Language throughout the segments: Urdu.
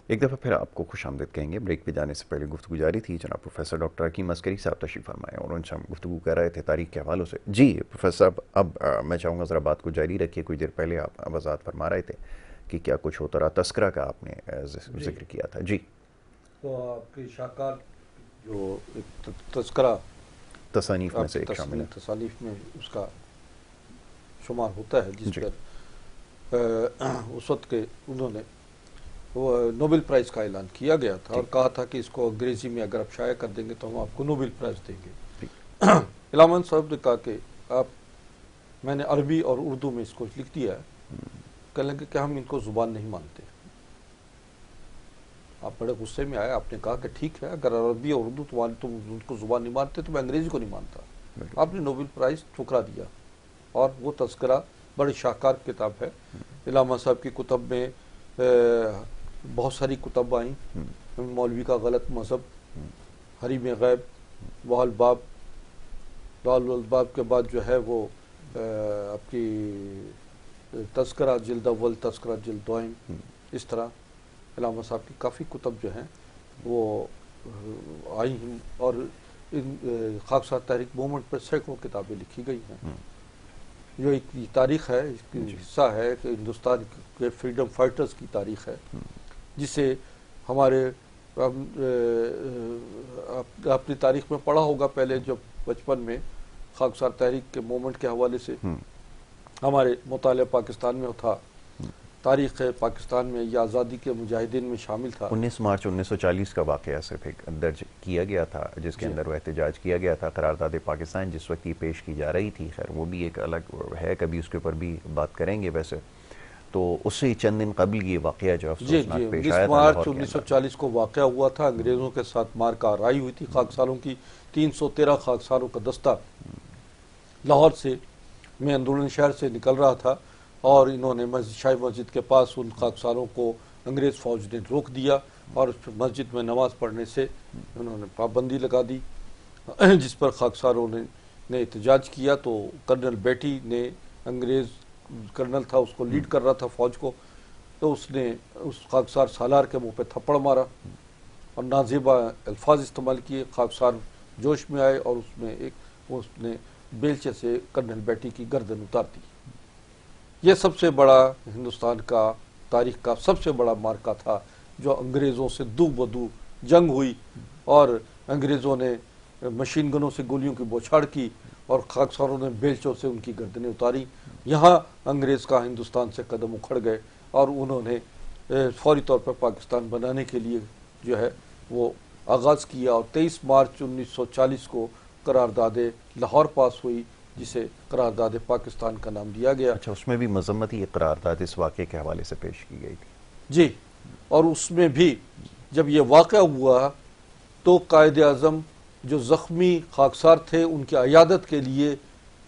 ایک دفعہ پھر آپ کو خوش آمدید کہیں گے. بریک پہ جانے سے پہلے گفتگو جاری تھی. جناب پروفیسر ڈاکٹر حکیم عسکری صاحب تشریف فرمائے اور ان سے ہم گفتگو کر رہے تھے تاریخ کے حوالوں سے. جی پروفیسر صاحب، اب میں چاہوں گا ذرا بات کو جاری رکھیے. کچھ دیر پہلے آپ وضاحت فرما رہے تھے کہ کیا کچھ ہوتا رہا، تذکرہ کا آپ نے ذکر کیا تھا. جی تو آپ کی شاہکار جو ایک تذکرہ تصانیف میں آپ سے کی ایک شامل ہے. تصانیف میں اس کا شمار ہوتا ہے، جس جی پر اس وقت کے انہوں نے وہ نوبل پرائز کا اعلان کیا گیا تھا اور کہا تھا کہ اس کو انگریزی میں اگر آپ شائع کر دیں گے تو ہم آپ کو نوبل پرائز دیں گے. علامہ صاحب نے کہا کہ میں نے عربی اور اردو میں اس کو لکھ دیا ہے، کہنے لگے کہ ہم ان کو زبان نہیں مانتے. آپ بڑے غصے میں آئے، آپ نے کہا کہ ٹھیک ہے، اگر عربی اور اردو تم ان کو زبان نہیں مانتے تو میں انگریزی کو نہیں مانتا. آپ نے نوبل پرائز ٹھکرا دیا، اور وہ تذکرہ بڑی شاہکار کتاب ہے. علامہ صاحب کی کتب میں بہت ساری کتب آئیں، مولوی کا غلط مذہب، حریم غیب، والباب. والباب کے بعد جو ہے وہ آپ کی تذکرہ جلد اول، تذکرہ جلد دوئم. اس طرح علامہ صاحب کی کافی کتب جو ہیں وہ آئی ہیں، اور ان خاکسار تحریک موومنٹ پر سینکڑوں کتابیں لکھی گئی ہیں. جو ایک تاریخ ہے، اس کی حصہ ہے کہ ہندوستان کے فریڈم فائٹرز کی تاریخ ہے، جسے ہمارے اپنی تاریخ میں پڑھا ہوگا پہلے جب بچپن میں خاکسار تحریک کے موومنٹ کے حوالے سے ہمارے مطالعہ پاکستان میں تھا. تاریخ پاکستان میں یہ آزادی کے مجاہدین میں شامل تھا. 19 مارچ 1940 کا واقعہ صرف ایک درج کیا گیا تھا جس کے اندر وہ احتجاج کیا گیا تھا. قرارداد پاکستان جس وقت یہ پیش کی جا رہی تھی، خیر وہ بھی ایک الگ ہے، کبھی اس کے اوپر بھی بات کریں گے. ویسے تو اس سے چند دن قبل یہ واقعہ جو افسوسناک پیش آیا 19 تھا مارچ لاہور کے اندر. 1940 کو واقعہ ہوا تھا. انگریزوں کے ساتھ مار کا آرائی ہوئی تھی. خاکساروں کی 313 خاکساروں کا دستہ لاہور سے میں اندرون شہر سے نکل رہا تھا، اور انہوں نے شاہی مسجد کے پاس ان خاکساروں کو انگریز فوج نے روک دیا، اور مسجد میں نماز پڑھنے سے انہوں نے پابندی لگا دی، جس پر خاکساروں نے احتجاج کیا. تو کرنل بیٹی نے، انگریز کرنل تھا، اس کو لیڈ کر رہا تھا فوج کو، تو اس نے اس خاکسار سالار کے منہ پہ تھپڑ مارا اور نازیبا الفاظ استعمال کیے. خاکسار جوش میں آئے اور اس نے بیلچے سے کرنل بیٹی کی گردن اتار دی. یہ سب سے بڑا ہندوستان کا تاریخ کا سب سے بڑا مارکا تھا، جو انگریزوں سے دو بدو جنگ ہوئی، اور انگریزوں نے مشین گنوں سے گولیوں کی بوچھاڑ کی اور خاکساروں نے بیلچوں سے ان کی گردنیں اتاری. یہاں انگریز کا ہندوستان سے قدم اکھڑ گئے، اور انہوں نے فوری طور پر پاکستان بنانے کے لیے جو ہے وہ آغاز کیا. اور 23 مارچ 1940 کو قرارداد لاہور پاس ہوئی، جسے قرارداد پاکستان کا نام دیا گیا. اچھا، اس میں بھی مذمتی قرارداد اس واقعے کے حوالے سے پیش کی گئی تھی. جی، اور اس میں بھی جب یہ واقعہ ہوا تو قائد اعظم جو زخمی خاکسار تھے ان کی عیادت کے لیے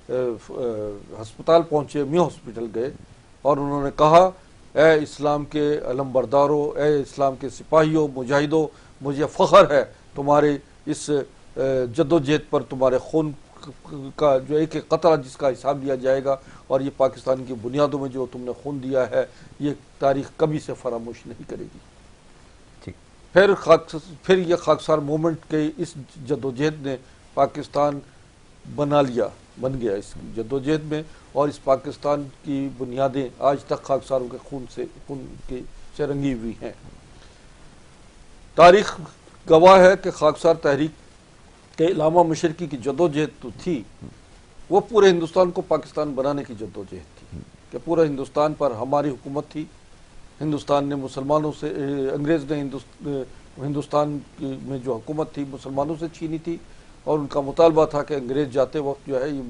ہسپتال پہنچے، میو ہسپتال گئے، اور انہوں نے کہا اے اسلام کے علم برداروں، اے اسلام کے سپاہیوں، مجاہدوں، مجھے فخر ہے تمہارے اس جدوجہد پر. تمہارے خون کا جو ایک ایک قطرہ جس کا حساب لیا جائے گا، اور یہ پاکستان کی بنیادوں میں جو تم نے خون دیا ہے، یہ تاریخ کبھی سے فراموش نہیں کرے گی. پھر یہ خاکسار موومنٹ کے اس جدوجہد نے پاکستان بن گیا اس جدوجہد میں، اور اس پاکستان کی بنیادیں آج تک خاکساروں کے خون سے رنگی ہوئی ہیں. تاریخ گواہ ہے کہ خاکسار تحریک کہ علامہ مشرقی کی جدوجہد تو تھی، وہ پورے ہندوستان کو پاکستان بنانے کی جدوجہد تھی، کہ پورا ہندوستان پر ہماری حکومت تھی. ہندوستان نے مسلمانوں سے، انگریز نے ہندوستان میں جو حکومت تھی مسلمانوں سے چھینی تھی، اور ان کا مطالبہ تھا کہ انگریز جاتے وقت جو ہے یہ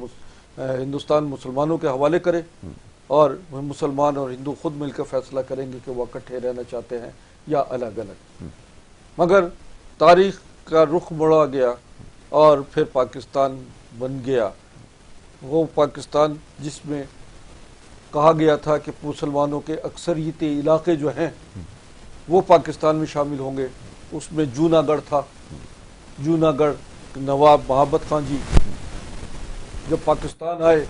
ہندوستان مسلمانوں کے حوالے کرے، اور مسلمان اور ہندو خود مل کر فیصلہ کریں گے کہ وہ اکٹھے رہنا چاہتے ہیں یا الگ الگ. مگر تاریخ کا رخ مڑا گیا، اور پھر پاکستان بن گیا. وہ پاکستان جس میں کہا گیا تھا کہ مسلمانوں کے اکثریتی علاقے جو ہیں وہ پاکستان میں شامل ہوں گے. اس میں جوناگڑھ تھا. جوناگڑھ نواب محبت خان جی جب پاکستان آئے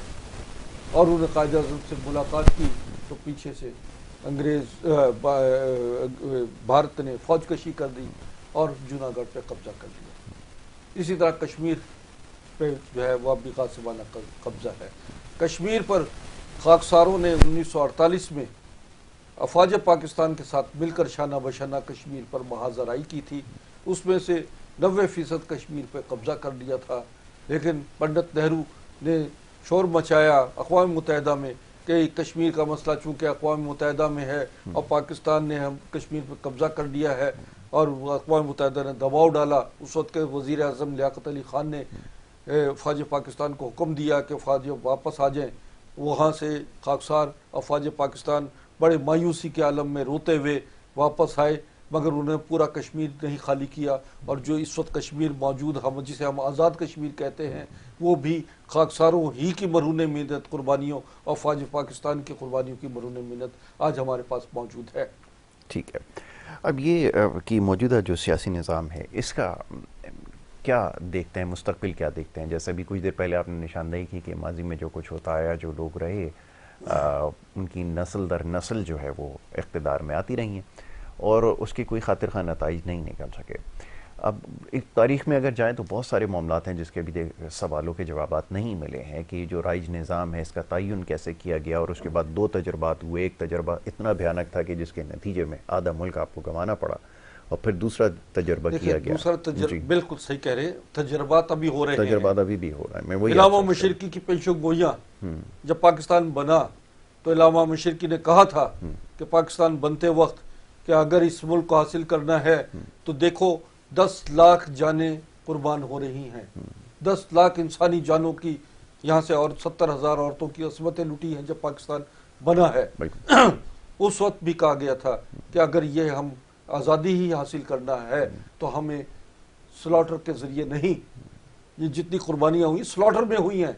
اور انہوں نے قائد اعظم سے ملاقات کی تو پیچھے سے انگریز بھارت نے فوج کشی کر دی اور جوناگڑھ پہ قبضہ کر لیا. اسی طرح کشمیر پہ جو ہے وہ بھی غاصبانہ قبضہ ہے. کشمیر پر خاکساروں نے 1948 میں افواج پاکستان کے ساتھ مل کر شانہ بشانہ کشمیر پر محاذ آرائی کی تھی. اس میں سے 90% کشمیر پہ قبضہ کر لیا تھا. لیکن پنڈت نہرو نے شور مچایا اقوام متحدہ میں کہ کشمیر کا مسئلہ چونکہ اقوام متحدہ میں ہے اور پاکستان نے ہم کشمیر پہ قبضہ کر لیا ہے، اور اقوام متحدہ نے دباؤ ڈالا. اس وقت کے وزیر اعظم لیاقت علی خان نے افواج پاکستان کو حکم دیا کہ افواج واپس آ جائیں. وہاں سے خاکسار افواج پاکستان بڑے مایوسی کے عالم میں روتے ہوئے واپس آئے، مگر انہوں نے پورا کشمیر نہیں خالی کیا. اور جو اس وقت کشمیر موجود جسے ہم آزاد کشمیر کہتے ہیں، وہ بھی خاکساروں ہی کی مرہون محنت قربانیوں اور افواج پاکستان کی قربانیوں کی مرہون محنت آج ہمارے پاس موجود ہے. ٹھیک ہے. اب یہ کہ موجودہ جو سیاسی نظام ہے اس کا کیا دیکھتے ہیں، مستقبل کیا دیکھتے ہیں؟ جیسے بھی کچھ دیر پہلے آپ نے نشاندہی کی کہ ماضی میں جو کچھ ہوتا آیا، جو لوگ رہے ان کی نسل در نسل جو ہے وہ اقتدار میں آتی رہی ہیں اور اس کی کوئی خاطر خواہ نتائج نہیں نکل سکے. اب ایک تاریخ میں اگر جائیں تو بہت سارے معاملات ہیں جس کے بھی سوالوں کے جوابات نہیں ملے ہیں کہ جو رائج نظام ہے اس کا تعین کیسے کیا گیا، اور اس کے بعد 2 تجربات ہوئے. ایک تجربہ اتنا بھیانک تھا کہ جس کے نتیجے میں آدھا ملک آپ کو گنوانا پڑا، اور پھر دوسرا تجربہ کیا گیا. دوسرا تجربہ بالکل صحیح کہہ رہے ہیں، تجربات ابھی ہو رہے ہیں. تجربات ابھی بھی ہو رہا ہے. میں وہی علامہ مشرقی کی پیشو گوئیاں جب پاکستان بنا تو علامہ مشرقی نے کہا تھا کہ پاکستان بنتے وقت کہ اگر اس ملک کو حاصل کرنا ہے تو دیکھو 10 لاکھ جانیں قربان ہو رہی ہیں، 10 لاکھ انسانی جانوں کی یہاں سے، اور 70,000 عورتوں کی عصمتیں لوٹی ہیں جب پاکستان بنا ہے. اس وقت بھی کہا گیا تھا کہ اگر یہ ہم آزادی ہی حاصل کرنا ہے تو ہمیں سلاٹر کے ذریعے نہیں، یہ جتنی قربانیاں ہوئی سلاٹر میں ہوئی ہیں،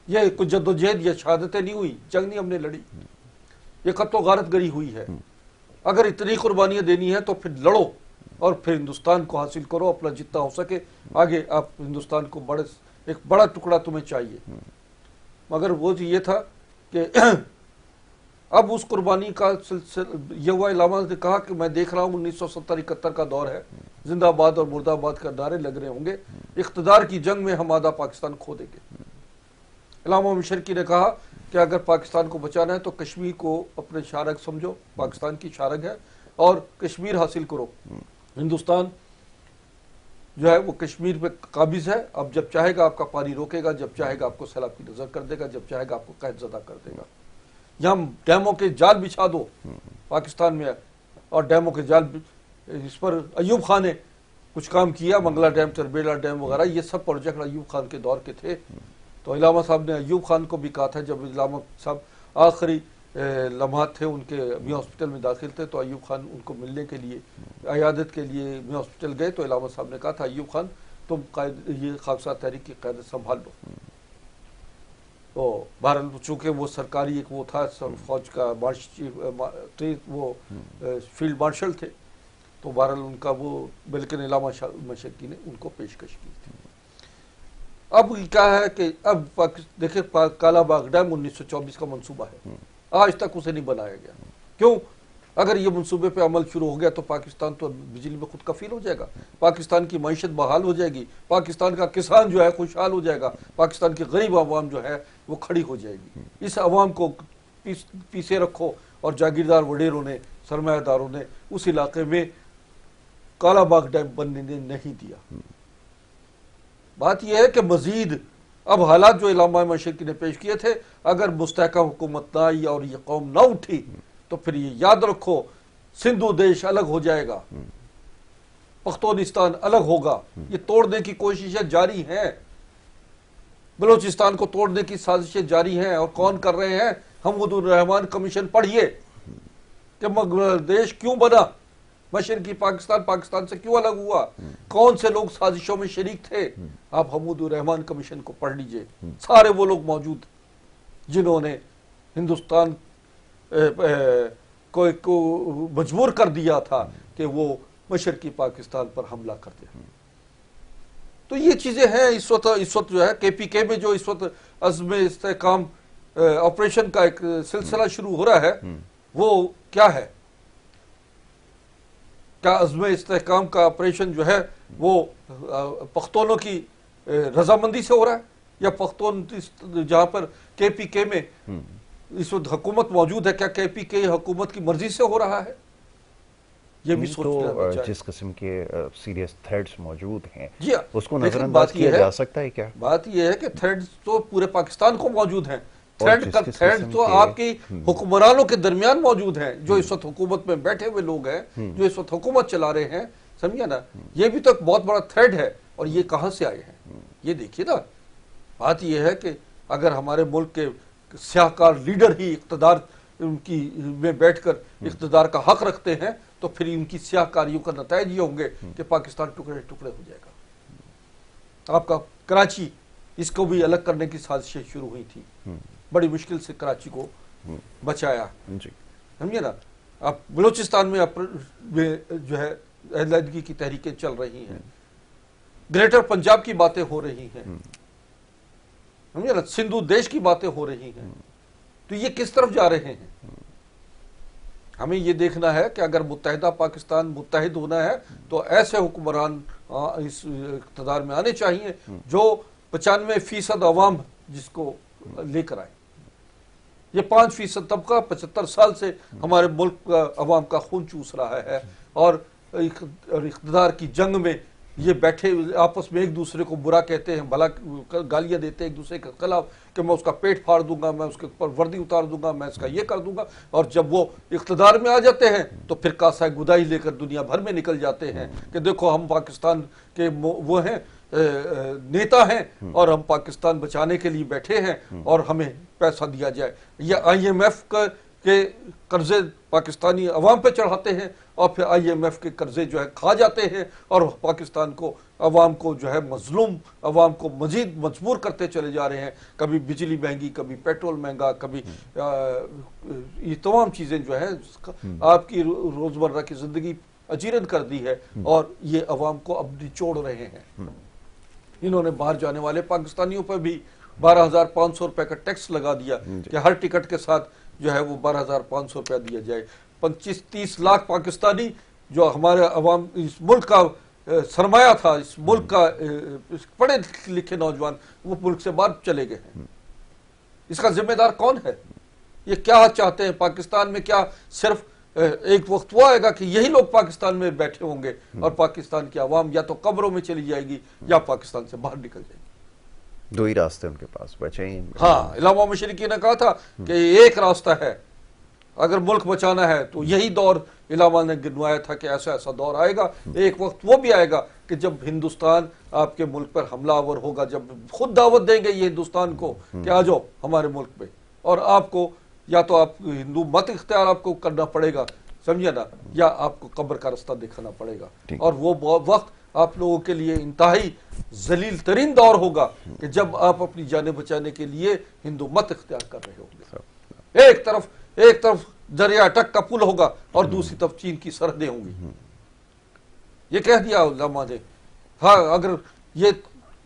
یہ کوئی جد و جہد یا شہادتیں نہیں ہوئی، جنگ نہیں ہم نے لڑی، یہ قتل و غارت گری ہوئی ہے. اگر اتنی قربانیاں دینی ہیں تو پھر لڑو اور پھر ہندوستان کو حاصل کرو، اپنا جتنا ہو سکے آگے. آپ ہندوستان کو ایک بڑا ٹکڑا تمہیں چاہیے. مگر وہ یہ تھا کہ اب اس قربانی کا سلسلہ یہ ہوا. علامہ نے کہا کہ میں دیکھ رہا ہوں 1970-71 کا دور ہے، زندہ آباد اور مردہ آباد کا نعرے لگ رہے ہوں گے، اقتدار کی جنگ میں ہم آدھا پاکستان کھو دیں گے. علامہ مشرقی نے کہا کہ اگر پاکستان کو بچانا ہے تو کشمیر کو اپنے شارگ سمجھو، پاکستان کی شارگ ہے، اور کشمیر حاصل کرو. ہندوستان جو ہے وہ کشمیر پہ قابض ہے. اب جب چاہے گا آپ کا پانی روکے گا، جب چاہے گا آپ کو سیلاب کی نظر کر دے گا، جب چاہے گا آپ کو قحط زدہ کر دے گا. یہاں ڈیموں کے جال بچھا دو پاکستان میں، اور ڈیموں کے جال اس پر ایوب خان نے کچھ کام کیا، منگلا ڈیم، چربیلا ڈیم وغیرہ، یہ سب پروجیکٹ ایوب خان کے دور کے تھے. تو علامہ صاحب نے ایوب خان کو بھی کہا تھا، جب علامہ صاحب آخری لمحات تھے ان کے می ہاسپٹل میں داخل تھے تو ایوب خان ان کو ملنے کے لیے عیادت کے لیے می ہاسپٹل گئے تو علامہ صاحب نے کہا تھا ایوب خان تم یہ خاکسار تحریک کی قیادت سنبھال لو. تو بہرحال چونکہ وہ سرکاری ایک وہ تھا فوج کا وہ فیلڈ مارشل تھے، تو بہرحال ان کا وہ بلکہ علامہ مشرقی نے ان کو پیشکش کی تھی. اب کیا ہے کہ اب دیکھیں کالا باغ ڈیم 1924 کا منصوبہ ہے، آج تک اسے نہیں بنایا گیا. کیوں؟ اگر یہ منصوبے پہ عمل شروع ہو گیا تو پاکستان تو بجلی میں خود کفیل ہو جائے گا، پاکستان کی معیشت بحال ہو جائے گی، پاکستان کا کسان جو ہے خوشحال ہو جائے گا، پاکستان کی غریب عوام جو ہے وہ کھڑی ہو جائے گی. اس عوام کو پیسے رکھو، اور جاگیردار وڈیروں نے، سرمایہ داروں نے اس علاقے میں کالا باغ ڈیم بننے نہیں دیا. بات یہ ہے کہ مزید اب حالات جو علامہ مشرقی نے پیش کیے تھے، اگر مستحکم حکومت نہ آئی اور یہ قوم نہ اٹھی تو پھر یہ یاد رکھو سندھو دیش الگ ہو جائے گا، پختونستان الگ ہوگا. یہ توڑنے کی کوششیں جاری ہیں، بلوچستان کو توڑنے کی سازشیں جاری ہیں. اور کون کر رہے ہیں؟ حمود الرحمان کمیشن پڑھیے کہ بنگلہ دیش کیوں بنا، مشرقی پاکستان پاکستان سے کیوں الگ ہوا، کون سے لوگ سازشوں میں شریک تھے. آپ حمود الرحمان کمیشن کو پڑھ لیجئے، سارے وہ لوگ موجود جنہوں نے ہندوستان کو مجبور کر دیا تھا کہ وہ مشرقی پاکستان پر حملہ کر دے. تو یہ چیزیں ہیں. اس وقت جو ہے کے پی کے میں جو اس وقت عزم استحکام آپریشن کا ایک سلسلہ شروع ہو رہا ہے، وہ کیا ہے؟ کیا عزم استحکام کا آپریشن جو ہے وہ پختونوں کی رضامندی سے ہو رہا ہے، یا پختون جہاں پر کے پی کے میں اس وقت حکومت موجود ہے، کیا کے پی کے حکومت کی مرضی سے ہو رہا ہے؟ یہ بھی سوچنا تو چاہیے۔ جس قسم کے سیریس تھریٹس موجود ہیں جی ہاں، اس کو لیکن نظر انداز بات یہ کیا ہے، جا سکتا ہے کیا؟ بات یہ ہے کہ تھریڈ تو پورے پاکستان کو موجود ہیں، اور تھریڈ جس تھریڈ قسم تو کے آپ کی حکمرانوں کے درمیان موجود ہیں، جو اس وقت حکومت میں بیٹھے ہوئے لوگ ہیں، جو اس وقت حکومت چلا رہے ہیں، سمجھے نا؟ یہ بھی تو ایک بہت بڑا تھریڈ ہے، اور یہ کہاں سے آئے ہیں؟ یہ دیکھیے نا، بات یہ ہے کہ اگر ہمارے ملک کے سیاہکار لیڈر ہی اقتدار کی میں بیٹھ کر اقتدار کا حق رکھتے ہیں، تو پھر ان کی سیاہکاریوں کا نتائج یہ ہوں گے کہ پاکستان ٹکڑے ٹکڑے ہو جائے گا۔ آپ کا کراچی، اس کو بھی الگ کرنے کی سازشیں شروع ہوئی تھی، بڑی مشکل سے کراچی کو بچایا، جی سمجھے نا؟ اب بلوچستان میں جو ہے علیحدگی کی تحریکیں چل رہی ہیں، گریٹر پنجاب کی باتیں ہو رہی ہیں، سمجھے نا؟ سندھو دیش کی باتیں ہو رہی ہیں، تو یہ کس طرف جا رہے ہیں؟ ہمیں یہ دیکھنا ہے کہ اگر متحدہ پاکستان متحد ہونا ہے تو ایسے حکمران اس اقتدار میں آنے چاہیے جو 95% عوام جس کو لے کر آئے۔ یہ 5% طبقہ 75 سال سے ہمارے ملک کا عوام کا خون چوس رہا ہے، اور اقتدار کی جنگ میں یہ بیٹھے آپس میں ایک دوسرے کو برا کہتے ہیں، بھلا گالیاں دیتے ہیں ایک دوسرے کے خلاف کہ میں اس کا پیٹ پھاڑ دوں گا، میں اس کے اوپر وردی اتار دوں گا، میں اس کا یہ کر دوں گا، اور جب وہ اقتدار میں آ جاتے ہیں تو پھر کاسہ گدائی لے کر دنیا بھر میں نکل جاتے ہیں کہ دیکھو ہم پاکستان کے وہ ہیں نیتا ہیں، اور ہم پاکستان بچانے کے لیے بیٹھے ہیں، اور ہمیں پیسہ دیا جائے۔ یہ آئی ایم ایف کے قرضے پاکستانی عوام پہ چڑھاتے ہیں، اور پھر آئی ایم ایف کے قرضے جو ہے کھا جاتے ہیں، اور پاکستان کو عوام کو جو ہے مظلوم عوام کو مزید مجبور کرتے چلے جا رہے ہیں، کبھی بجلی مہنگی، کبھی پیٹرول مہنگا، کبھی یہ تمام چیزیں جو ہیں آپ کی روزمرہ کی زندگی اجیرن کر دی ہے، اور یہ عوام کو اب نچوڑ رہے ہیں۔ انہوں نے باہر جانے والے پاکستانیوں پر بھی 12,500 روپے کا ٹیکس لگا دیا کہ ہر ٹکٹ کے ساتھ جو ہے وہ 12,500 روپیہ دیا جائے۔ 25-30 لاکھ پاکستانی جو ہمارے عوام اس ملک کا سرمایہ تھا، اس ملک کا پڑھے لکھے نوجوان، وہ ملک سے باہر چلے گئے ہیں۔ اس کا ذمہ دار کون ہے؟ یہ کیا چاہتے ہیں پاکستان میں؟ کیا صرف ایک وقت وہ آئے گا کہ یہی لوگ پاکستان میں بیٹھے ہوں گے اور پاکستان کی عوام یا تو قبروں میں چلی جائے گی یا پاکستان سے باہر نکل جائے گی؟ دو ہی راستے ان کے پاس بچے ہیں۔ ہاں، علامہ مشرقی نے کہا تھا کہ ایک راستہ ہے، اگر ملک بچانا ہے تو یہی دور علامہ نے گنوایا تھا کہ ایسا ایسا دور آئے گا، ایک وقت وہ بھی آئے گا کہ جب ہندوستان آپ کے ملک پر حملہ آور ہوگا، جب خود دعوت دیں گے یہ ہندوستان کو کہ آ جاؤ ہمارے ملک پہ، اور آپ کو یا تو آپ ہندو مت اختیار آپ کو کرنا پڑے گا، سمجھے نا، یا آپ کو قبر کا رستہ دکھانا پڑے گا، اور وہ وقت آپ لوگوں کے لیے انتہائی ذلیل ترین دور ہوگا کہ جب آپ اپنی جانیں بچانے کے لیے ہندو مت اختیار کر رہے ہوں گے۔ ایک طرف دریا اٹک کا پل ہوگا اور دوسری طرف چین کی سرحدیں ہوں گی۔ یہ کہہ دیا علامہ نے۔ ہاں، اگر یہ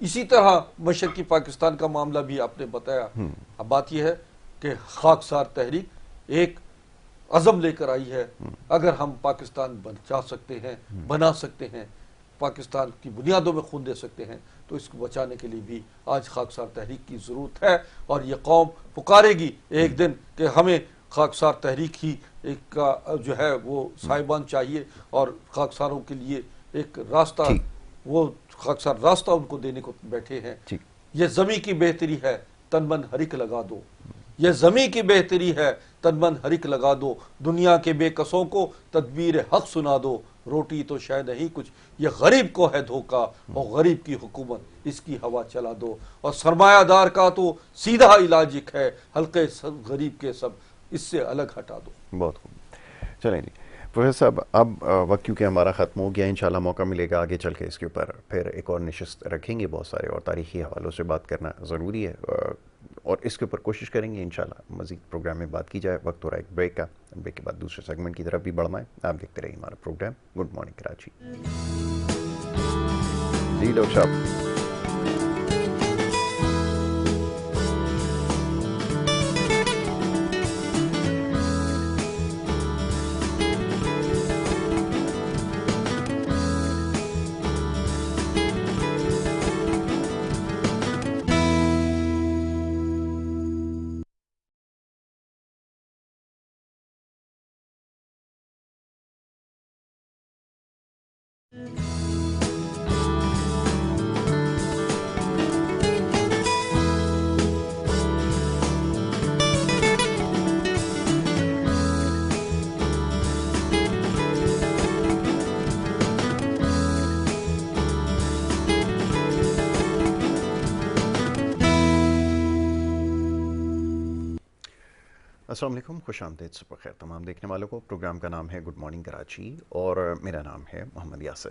اسی طرح مشرقی پاکستان کا معاملہ بھی آپ نے بتایا۔ اب بات یہ ہے کہ خاکسار تحریک ایک عزم لے کر آئی ہے، اگر ہم پاکستان بچا سکتے ہیں، بنا سکتے ہیں، پاکستان کی بنیادوں میں خون دے سکتے ہیں، تو اس کو بچانے کے لیے بھی آج خاکسار تحریک کی ضرورت ہے، اور یہ قوم پکارے گی ایک دن کہ ہمیں خاکسار تحریک ہی ایک کا جو ہے وہ صاحبان چاہیے، اور خاکساروں کے لیے ایک راستہ، وہ خاکسار راستہ ان کو دینے کو بیٹھے ہیں۔ یہ زمیں کی بہتری ہے، تن من ہرک لگا دو، یہ زمیں کی بہتری ہے، تن من ہرک لگا دو، دنیا کے بے کسوں کو تدبیر حق سنا دو، روٹی تو شے نہیں کچھ، یہ غریب کو ہے دھوکا، اور غریب کی حکومت اس کی ہوا چلا دو، اور سرمایہ دار کا تو سیدھا علاج ایک ہے، حلقے غریب کے سب اس سے الگ ہٹا دو۔ بہت خوب، چلیں جی پروفیسر صاحب، اب وقت کیونکہ ہمارا ختم ہو گیا، انشاءاللہ موقع ملے گا آگے چل کے اس کے اوپر پھر ایک اور نشست رکھیں گے، بہت سارے اور تاریخی حوالوں سے بات کرنا ضروری ہے، اور اس کے اوپر کوشش کریں گے انشاءاللہ مزید پروگرام میں بات کی جائے۔ وقت ہو رہا ہے ایک بریک کا، بریک کے بعد دوسرے سیگمنٹ کی طرف بھی بڑھنا ہے۔ آپ دیکھتے رہیے ہمارا پروگرام گڈ مارننگ کراچی۔ جی ڈاکٹر صاحب، السلام علیکم، خوش آمدید، صبح خیر تمام دیکھنے والوں کو۔ پروگرام کا نام ہے گڈ مارننگ کراچی اور میرا نام ہے محمد یاسر۔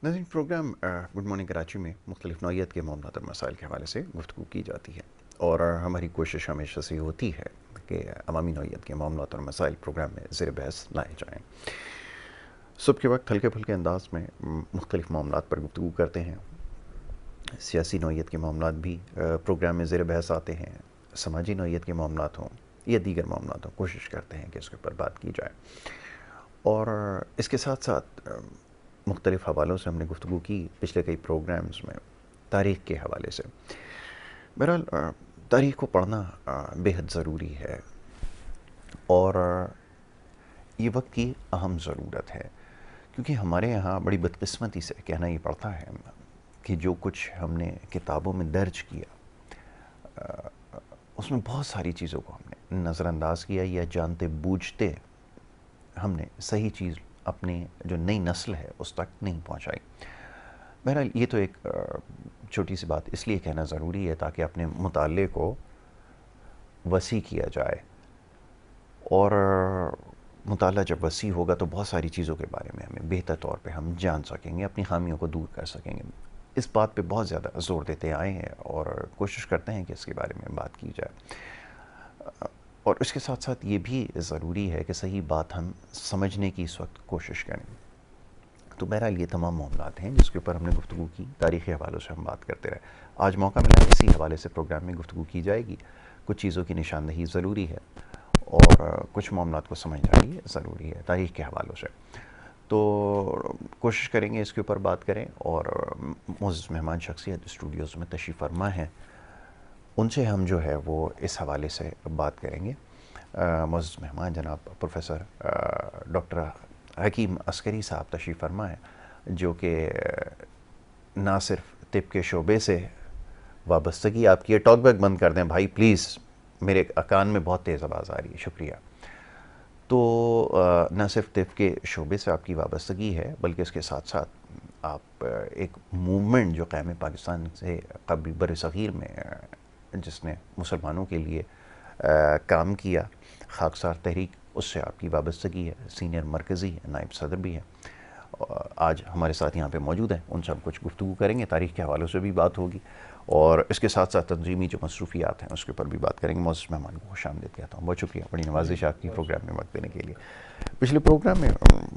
ناظرین، پروگرام گڈ مارننگ کراچی میں مختلف نوعیت کے معاملات اور مسائل کے حوالے سے گفتگو کی جاتی ہے، اور ہماری کوشش ہمیشہ سے ہوتی ہے کہ عوامی نوعیت کے معاملات اور مسائل پروگرام میں زیر بحث لائے جائیں۔ صبح کے وقت ہلکے پھلکے انداز میں مختلف معاملات پر گفتگو کرتے ہیں۔ سیاسی نوعیت کے معاملات بھی پروگرام میں زیر بحث آتے ہیں، سماجی نوعیت کے معاملات ہوں یا دیگر معاملات ہوں، کوشش کرتے ہیں کہ اس کے اوپر بات کی جائے۔ اور اس کے ساتھ ساتھ مختلف حوالوں سے ہم نے گفتگو کی پچھلے کئی پروگرامز میں، تاریخ کے حوالے سے۔ بہرحال تاریخ کو پڑھنا بے حد ضروری ہے، اور یہ وقت کی اہم ضرورت ہے، کیونکہ ہمارے یہاں بڑی بدقسمتی سے کہنا یہ پڑتا ہے کہ جو کچھ ہم نے کتابوں میں درج کیا، اس میں بہت ساری چیزوں کو ہم نے نظر انداز کیا، یا جانتے بوجھتے ہم نے صحیح چیز اپنی جو نئی نسل ہے اس تک نہیں پہنچائی۔ بہرحال یہ تو ایک چھوٹی سی بات اس لیے کہنا ضروری ہے تاکہ اپنے مطالعے کو وسیع کیا جائے، اور مطالعہ جب وسیع ہوگا تو بہت ساری چیزوں کے بارے میں ہمیں بہتر طور پہ ہم جان سکیں گے، اپنی خامیوں کو دور کر سکیں گے۔ اس بات پہ بہت زیادہ زور دیتے آئے ہیں اور کوشش کرتے ہیں کہ اس کے بارے میں بات کی جائے، اور اس کے ساتھ ساتھ یہ بھی ضروری ہے کہ صحیح بات ہم سمجھنے کی اس وقت کوشش کریں۔ تو بہرحال یہ تمام معاملات ہیں جس کے اوپر ہم نے گفتگو کی، تاریخی حوالوں سے ہم بات کرتے رہے۔ آج موقع ملا اسی حوالے سے پروگرام میں گفتگو کی جائے گی۔ کچھ چیزوں کی نشاندہی ضروری ہے اور کچھ معاملات کو سمجھنا بھی ضروری ہے تاریخ کے حوالوں سے۔ تو کوشش کریں گے اس کے اوپر بات کریں، اور معزز مہمان شخصیت اسٹوڈیوز میں تشریف فرما ہیں، ان سے ہم جو ہے وہ اس حوالے سے بات کریں گے۔ معزز مہمان جناب پروفیسر ڈاکٹر حکیم عسکری صاحب تشریف فرما ہیں، جو کہ نہ صرف طب کے شعبے سے وابستگی آپ کی ہے، ٹاک بیک بند کر دیں بھائی پلیز، میرے کان میں بہت تیز آواز آ رہی ہے، شکریہ۔ تو نہ صرف طب کے شعبے سے آپ کی وابستگی ہے، بلکہ اس کے ساتھ ساتھ آپ ایک موومنٹ جو قیام پاکستان سے قبل بر صغیر میں جس نے مسلمانوں کے لیے کام کیا، خاکسار تحریک، اس سے آپ کی وابستگی ہے، سینئر مرکزی نائب صدر بھی ہیں، آج ہمارے ساتھ یہاں پہ موجود ہیں، ان سے ہم کچھ گفتگو کریں گے، تاریخ کے حوالوں سے بھی بات ہوگی، اور اس کے ساتھ ساتھ تنظیمی جو مصروفیات ہیں اس کے اوپر بھی بات کریں گے۔ معزز مہمان کو خوش آمدید کہتا ہوں، بہت شکریہ، بڑی نوازش آپ کی پروگرام میں وقت دینے کے لیے۔ پچھلے پروگرام میں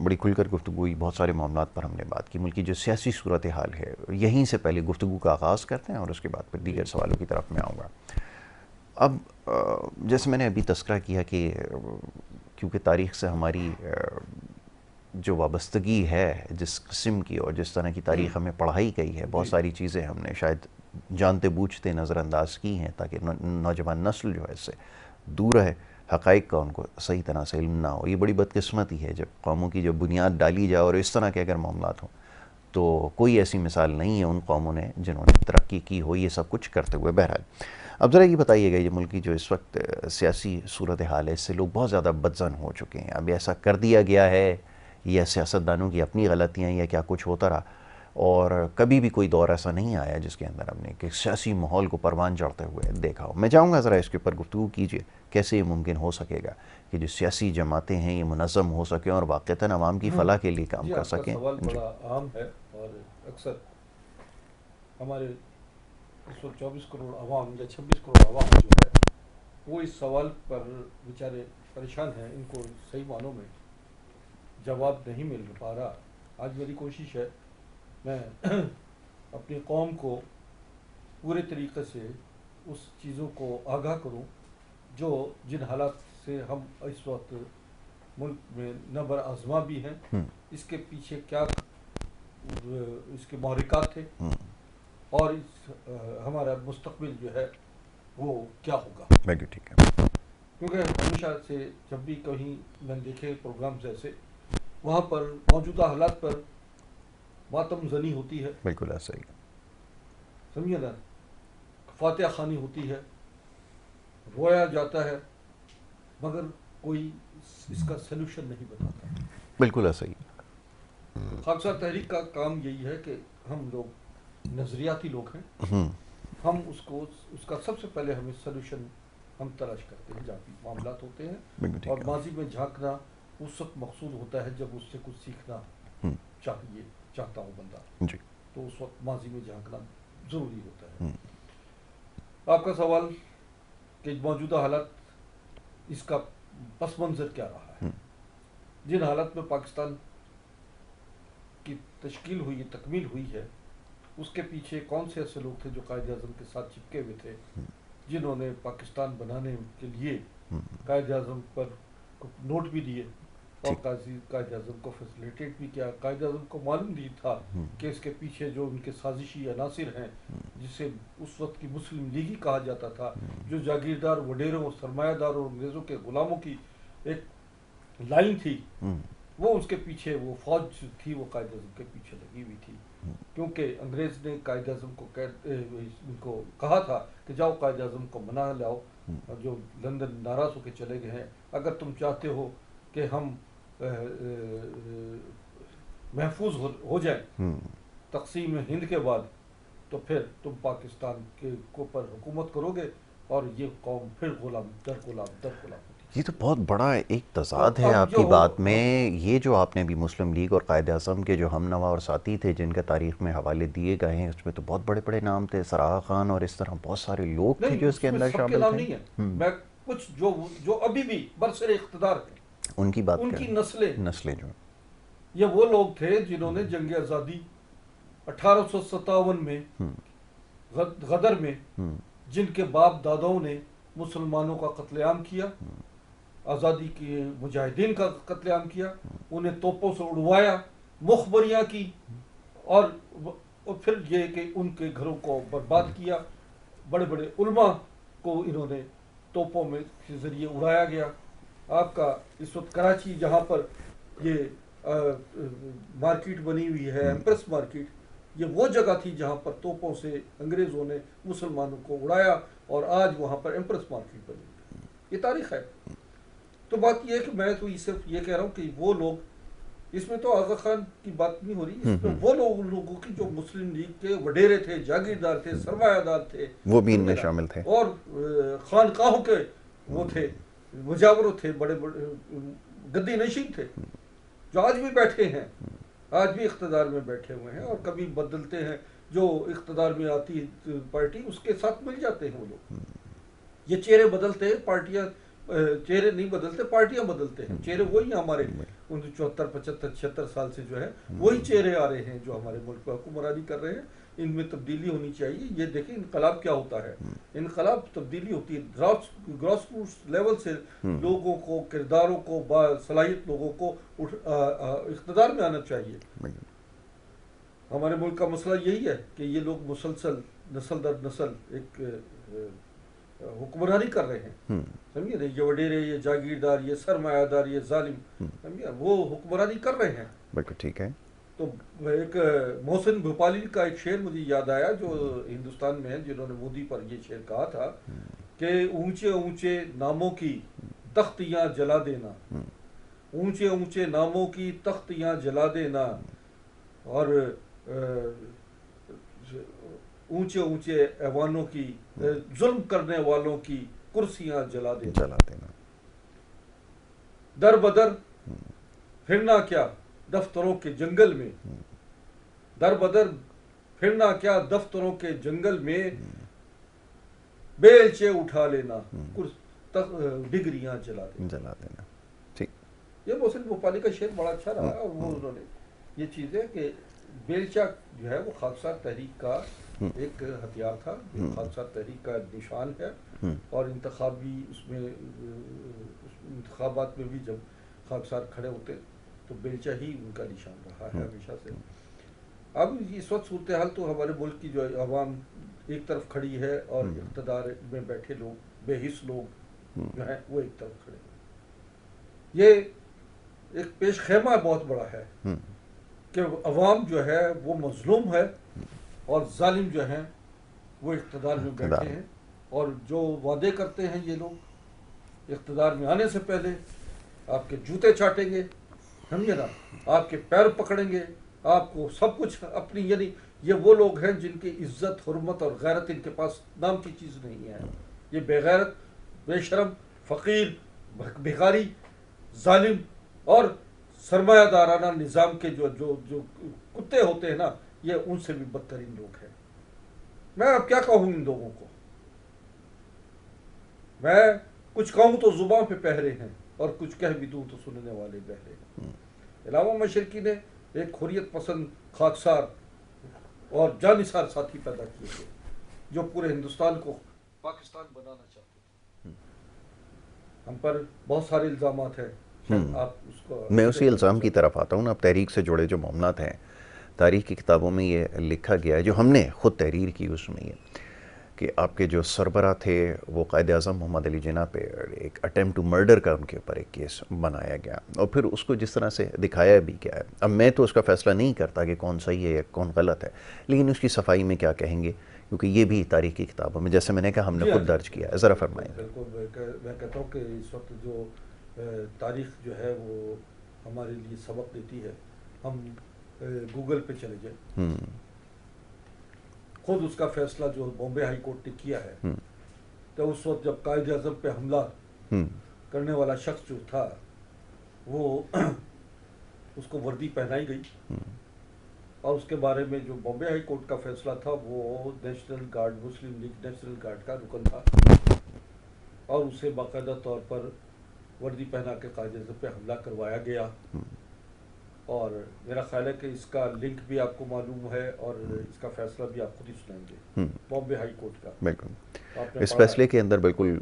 بڑی کھل کر گفتگو ہوئی، بہت سارے معاملات پر ہم نے بات کی، ملک کی جو سیاسی صورتحال ہے یہیں سے پہلے گفتگو کا آغاز کرتے ہیں، اور اس کے بعد پھر دیگر سوالوں کی طرف میں آؤں گا۔ اب جیسے میں نے ابھی تذکرہ کیا کہ کیونکہ تاریخ سے ہماری جو وابستگی ہے جس قسم کی اور جس طرح کی تاریخ ہمیں پڑھائی گئی ہے، بہت ساری چیزیں ہم نے شاید جانتے بوجھتے نظر انداز کی ہیں تاکہ نوجوان نسل جو ہے اس سے دور رہے، حقائق کا ان کو صحیح طرح سے علم نہ ہو۔ یہ بڑی بدقسمتی ہے جب قوموں کی جو بنیاد ڈالی جائے اور اس طرح کے اگر معاملات ہوں تو کوئی ایسی مثال نہیں ہے ان قوموں نے جنہوں نے ترقی کی ہو یہ سب کچھ کرتے ہوئے۔ بہرحال اب ذرا یہ بتائیے گا، یہ ملک کی جو اس وقت سیاسی صورتحال ہے اس سے لوگ بہت زیادہ بدظن ہو چکے ہیں، اب ایسا کر دیا گیا ہے یا سیاستدانوں کی اپنی غلطیاں یا کیا کچھ ہوتا رہا، اور کبھی بھی کوئی دور ایسا نہیں آیا جس کے اندر ہم نے کہ سیاسی ماحول کو پروان چڑھتے ہوئے دیکھا ہو۔ میں چاہوں گا ذرا اس کے اوپر گفتگو کیجیے، کیسے یہ ممکن ہو سکے گا کہ جو سیاسی جماعتیں ہیں یہ منظم ہو سکیں اور واقعتاً عوام کی فلاح کے لیے کام کر سکیں۔ سوال بڑا عام ہے، اور اکثر ہمارے اس وقت 24 کروڑ عوام یا 26 کروڑ عوام جو ہے وہ اس سوال پر بیچارے پریشان ہیں، ان کو صحیح معنوں میں جواب نہیں مل پا رہا۔ آج میری کوشش ہے میں اپنی قوم کو پورے طریقے سے اس چیزوں کو آگاہ کروں جو جن حالات سے ہم اس وقت ملک میں نبر آزما بھی ہیں، اس کے پیچھے کیا اس کے محرکات تھے، اور ہمارا مستقبل جو ہے وہ کیا ہوگا۔ ٹھیک ہے، کیونکہ ہمیشہ سے جب بھی کہیں میں نے دیکھے پروگرامز ایسے، وہاں پر موجودہ حالات پر ماتم زنی ہوتی ہے، بالکل ایسا ہی۔ سمجھے نا، فاتحہ خوانی ہوتی ہے، رویا جاتا ہے، مگر کوئی اس کا سلوشن نہیں بتاتا۔ بالکل ایسا ہی۔ خاکسار تحریک کا کام یہی ہے کہ ہم لوگ نظریاتی لوگ ہیں، ہم اس کا سب سے پہلے ہمیں سلوشن ہم تلاش کرتے ہیں جہاں بھی معاملات ہوتے ہیں، بالکل ٹھیک اور ہے. ماضی میں جھانکنا اس وقت مقصود ہوتا ہے جب اس سے کچھ سیکھنا ہم، چاہتا ہو بندہ، جی. تو اس وقت ماضی میں جھانکنا ضروری ہوتا ہے. ہم، آپ کا سوال کہ موجودہ حالت اس کا پس منظر کیا رہا ہے، ہم، جن حالت میں پاکستان کی تشکیل ہوئی، تکمیل ہوئی ہے، اس کے پیچھے کون سے ایسے لوگ تھے جو قائد اعظم کے ساتھ چپکے ہوئے تھے، جنہوں نے پاکستان بنانے کے لیے ہم، قائد اعظم پر نوٹ بھی دیے اور ٹھیک. قائد اعظم کو فیسلیٹیٹ بھی کیا. قائد اعظم کو معلوم نہیں تھا ہم، کہ اس کے پیچھے جو ان کے سازشی عناصر ہیں، جسے اس وقت کی مسلم لیگی کہا جاتا تھا، جو جاگیردار وڈیروں اور سرمایہ داروں اور انگریزوں کے غلاموں کی ایک لائن تھی، ہم، وہ اس کے پیچھے، وہ فوج تھی وہ قائد اعظم کے پیچھے لگی ہوئی تھی. کیونکہ انگریز نے قائد اعظم کو کہا تھا کہ جاؤ قائد اعظم کو منا لاؤ، جو لندن ناراض ہو کے چلے گئے ہیں، اگر تم چاہتے ہو کہ ہم محفوظ ہو جائیں ہم. تقسیم ہند کے بعد، تو پھر تم پاکستان کے اوپر حکومت کرو گے اور یہ قوم پھر غلام در غلام در غلام ہوتی. یہ تو بہت بڑا ایک اور تضاد ہے اب آپ کی بات میں. یہ جو آپ نے ابھی مسلم لیگ اور قائد اعظم کے جو ہم نوا اور ساتھی تھے جن کا تاریخ میں حوالے دیے گئے ہیں، اس میں تو بہت بڑے بڑے نام تھے، سراغ خان اور اس طرح بہت سارے لوگ تھے نہیں، جو اس کے میں اندر سب کے شامل نام تھے. نہیں ہیں، میں کچھ جو ابھی بھی برسر اقتدار ہیں ان کی بات ان کی کریں. نسلیں، نسلیں جو یہ وہ لوگ تھے جنہوں نے جنگ آزادی 1857 میں ہم، غدر میں، ہم، جن کے باپ داداؤں نے مسلمانوں کا قتل عام کیا، آزادی کے مجاہدین کا قتل عام کیا، انہیں توپوں سے اڑوایا، مخبریاں کی، اور پھر یہ کہ ان کے گھروں کو برباد کیا. بڑے بڑے علماء کو انہوں نے توپوں میں کے ذریعے اڑایا گیا. آپ کا اس وقت کراچی جہاں پر یہ مارکیٹ بنی ہوئی ہے، ایمپریس مارکیٹ، یہ وہ جگہ تھی جہاں پر توپوں سے انگریزوں نے مسلمانوں کو اڑایا، اور آج وہاں پر ایمپریس مارکیٹ بنی ہوئی ہے. یہ تاریخ ہے. تو بات یہ ہے کہ میں تو صرف یہ کہہ رہا ہوں کہ وہ لوگ، اس میں تو آغا خان کی بات نہیں ہو رہی، اس میں وہ لوگوں کی جو مسلم لیگ کے وڈیرے تھے، جاگیردار تھے، سرمایہ دار تھے، وہ بھی ان میں شامل تھے، اور خانقاہوں کے وہ تھے، مجاور تھے، بڑے بڑے گدی نشین تھے، جو آج بھی بیٹھے ہیں، آج بھی اقتدار میں بیٹھے ہوئے ہیں، اور کبھی بدلتے ہیں. جو اقتدار میں آتی پارٹی اس کے ساتھ مل جاتے ہیں وہ لوگ. یہ چہرے بدلتے ہیں، پارٹیاں چہرے نہیں بدلتے، پارٹیاں بدلتے ہیں. چہرے وہی ہیں ہمارے 74 75 76 سال سے جو ہے وہی چہرے آ رہے ہیں جو ہمارے ملک کو حکمرانی کر رہے ہیں. ان میں تبدیلی ہونی چاہیے. یہ دیکھیں انقلاب کیا ہوتا ہے، انقلاب تبدیلی ہوتی ہے گراس روٹس لیول سے، لوگوں کو، کرداروں کو، باصلاحیت لوگوں کو اقتدار میں آنا چاہیے. ہمارے ملک کا مسئلہ یہی ہے کہ یہ لوگ مسلسل نسل در نسل ایک حکمرانی کر رہے ہیں. سمجھے نا، یہ وڈیرے، یہ جاگیردار، یہ سرمایہ دار، یہ ظالم، سمجھے، وہ حکمرانی کر رہے ہیں. بالکل ٹھیک ہے. تو ایک محسن بھوپالی کا ایک شعر مجھے یاد آیا جو ہندوستان میں ہے، جنہوں نے مودی پر یہ شعر کہا تھا کہ اونچے اونچے ناموں کی تختیاں جلا دینا، اونچے اونچے ناموں کی تختیاں جلا دینا، اور اونچے اونچے ایوانوں کی، ظلم کرنے والوں کی کرسیاں جلا دینا. در بدر پھرنا کیا دفتروں کے جنگل میں، در بدر پھرنا کیا دفتروں کے جنگل میں، بیلچے اٹھا لینا، ڈگریاں جلا دینا. ٹھیک. یہ محسن بھوپالی کا شعر بڑا اچھا رہا، اور وہ انہوں نے یہ چیز ہے کہ بیلچہ جو ہے وہ خاکسار تحریک کا ایک ہتھیار تھا، خاکسار تحریک کا نشان ہے. اور انتخابی اس میں انتخابات میں بھی جب خاکسار کھڑے ہوتے تو بیلچہ ہی ان کا نشان رہا ہے ہمیشہ سے. اب اس وقت صورتحال تو ہمارے ملک کی جو عوام ایک طرف کھڑی ہے، اور اقتدار میں بیٹھے لوگ، بے حس لوگ جو ہیں وہ ایک طرف کھڑے ہیں. یہ ایک پیش خیمہ بہت بڑا ہے کہ عوام جو ہے وہ مظلوم ہے، اور ظالم جو ہیں وہ اقتدار میں بیٹھے ہیں. اور جو وعدے کرتے ہیں یہ لوگ اقتدار میں آنے سے پہلے آپ کے جوتے چاٹیں گے، سمجھے نا، آپ کے پیر پکڑیں گے، آپ کو سب کچھ اپنی، یعنی یہ وہ لوگ ہیں جن کی عزت، حرمت اور غیرت ان کے پاس نام کی چیز نہیں ہے. یہ بے غیرت بے شرم، فقیر، بھکاری، ظالم اور سرمایہ دارانہ نظام کے جو جو جو کتے ہوتے ہیں نا، یہ ان سے بھی بدترین لوگ ہیں۔ میں اب کیا کہوں ان لوگوں کو؟ میں کچھ کہوں تو زبان پہ پہرے ہیں، اور کچھ کہہ بھی دوں تو سننے والے بہرے ہیں۔ علامہ مشرقی نے ایک حریت پسند، خاکسار اور جانثار ساتھی پیدا کیے تھے جو پورے ہندوستان کو پاکستان بنانا چاہتے تھے۔ ہم پر بہت سارے الزامات ہیں، آپ اس کو میں اسی الزام کی طرف آتا ہوں نا۔ اب تحریک سے جڑے جو معاملات ہیں، تاریخ کی کتابوں میں یہ لکھا گیا ہے، جو ہم نے خود تحریر کی اس میں، یہ کہ آپ کے جو سربراہ تھے وہ قائد اعظم محمد علی جناح پہ ایک اٹیمپٹ ٹو مرڈر کا ان کے اوپر ایک کیس بنایا گیا، اور پھر اس کو جس طرح سے دکھایا بھی کیا ہے۔ اب میں تو اس کا فیصلہ نہیں کرتا کہ کون صحیح ہے یا کون غلط ہے، لیکن اس کی صفائی میں کیا کہیں گے، کیونکہ یہ بھی تاریخ کی کتابوں میں، جیسے میں نے کہا، ہم نے خود درج کیا ہے۔ ذرا فرمائیں۔ بالکل، میں کہتا ہوں کہ اس وقت جو تاریخ جو ہے وہ ہمارے لیے سبق دیتی ہے۔ ہم گوگل پہ چلے جائیں، خود اس کا فیصلہ جو بامبے ہائی کورٹ نے کیا ہے، تو اس وقت جب قائد اعظم پہ حملہ کرنے والا شخص جو تھا، وہ اس کو وردی پہنائی گئی، اور اس کے بارے میں جو بامبے ہائی کورٹ کا فیصلہ تھا وہ نیشنل گارڈ، مسلم لیگ نیشنل گارڈ کا رکن تھا، اور اسے باقاعدہ طور پر وردی پہنا کے قائد اعظم پہ حملہ کروایا گیا۔ اور میرا خیال ہے کہ اس کا لنک بھی آپ کو معلوم ہے، اور اس کا فیصلہ بھی آپ خود ہی سنائیں گے، بامبے ہائی کورٹ کا۔ بالکل، اس فیصلے کے اندر بالکل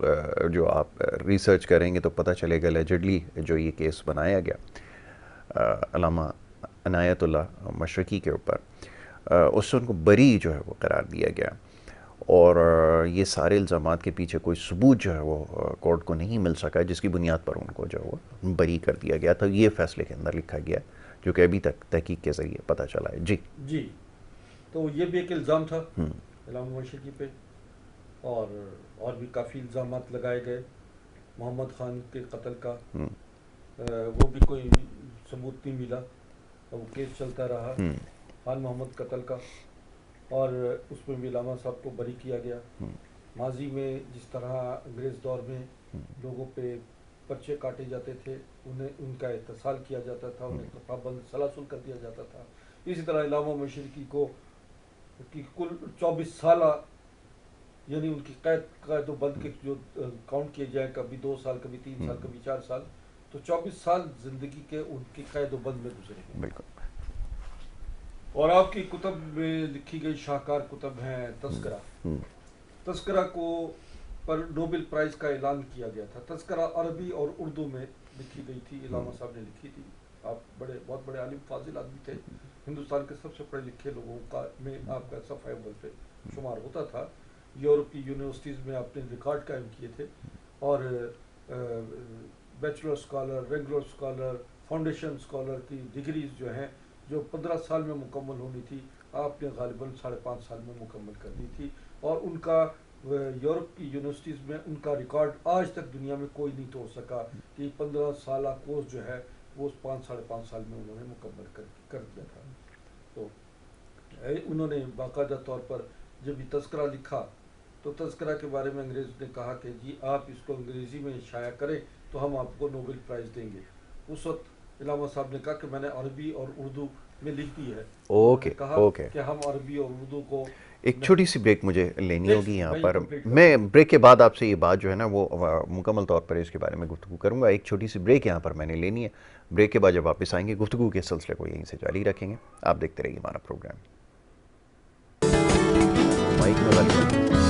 جو آپ ریسرچ کریں گے تو پتہ چلے گا لیجڈلی جو یہ کیس بنایا گیا علامہ عنایت اللہ مشرقی کے اوپر، اس سے ان کو بری جو ہے وہ قرار دیا گیا، اور یہ سارے الزامات کے پیچھے کوئی ثبوت جو ہے وہ کورٹ کو نہیں مل سکا، جس کی بنیاد پر ان کو جو ہے وہ بری کر دیا گیا تھا۔ یہ فیصلے کے اندر لکھا گیا، جو کہ ابھی تک تحقیق کے ذریعے پتہ چلا ہے۔ جی، تو یہ بھی ایک الزام تھا علامہ مشرقی پہ، اور بھی کافی الزامات لگائے گئے۔ محمد خان کے قتل کا وہ بھی کوئی ثبوت نہیں ملا، اور وہ کیس چلتا رہا، خان محمد قتل کا، اور اس میں بھی علامہ صاحب کو بری کیا گیا۔ ماضی میں جس طرح انگریز دور میں لوگوں پہ پرچے کاٹے جاتے تھے، انہیں ان کا اتصال کیا جاتا تھا، انہیں پابند سلاسل کر دیا جاتا تھا، اسی طرح علامہ مشرقی کو کی کل 24 سالہ، یعنی ان کی قید و بند کے جو کاؤنٹ کیے جائیں، کبھی 2 سال، کبھی 3 سال، کبھی 4 سال، تو 24 سال زندگی کے ان کی قید و بند میں گزرے ہیں۔ بالکل۔ اور آپ کی کتب میں لکھی گئی شاہکار کتب ہیں تذکرہ کو پر نوبل پرائز کا اعلان کیا گیا تھا۔ تذکرہ عربی اور اردو میں لکھی گئی تھی، علامہ صاحب نے لکھی تھی۔ آپ بہت بڑے عالم فاضل آدمی تھے، ہندوستان کے سب سے پڑھے لکھے لوگوں کا میں آپ کا صفحہ اول پہ شمار ہوتا تھا۔ یورپی یونیورسٹیز میں آپ نے ریکارڈ قائم کیے تھے، اور bachelor scholar, regular scholar, foundation scholar کی ڈگریز جو ہیں، جو 15 سال میں مکمل ہونی تھی، آپ نے غالباً 5.5 سال میں مکمل کر دی تھی، اور ان کا یورپ کی یونیورسٹیز میں ان کا ریکارڈ آج تک دنیا میں کوئی نہیں توڑ سکا کہ 15 سالہ کورس جو ہے وہ 5.5 سال میں انہوں نے مکمل کر دیا تھا۔ تو انہوں نے باقاعدہ طور پر جب یہ تذکرہ لکھا، تو تذکرہ کے بارے میں انگریز نے کہا کہ جی آپ اس کو انگریزی میں شائع کریں تو ہم آپ کو نوبل پرائز دیں گے۔ اس وقت علامہ صاحب نے کہا کہ میں نے عربی اور اردو میں لکھ دی ہے، کہا کہ ہم عربی اور اردو کو ایک چھوٹی سی بریک مجھے لینی ہوگی یہاں پر۔ میں بریک کے بعد آپ سے یہ بات جو ہے نا وہ مکمل طور پر اس کے بارے میں گفتگو کروں گا۔ ایک چھوٹی سی بریک یہاں پر میں نے لینی ہے۔ بریک کے بعد جب واپس آئیں گے گفتگو کے سلسلے کو یہیں سے جاری رکھیں گے۔ آپ دیکھتے رہیے ہمارا پروگرام۔ مائک میں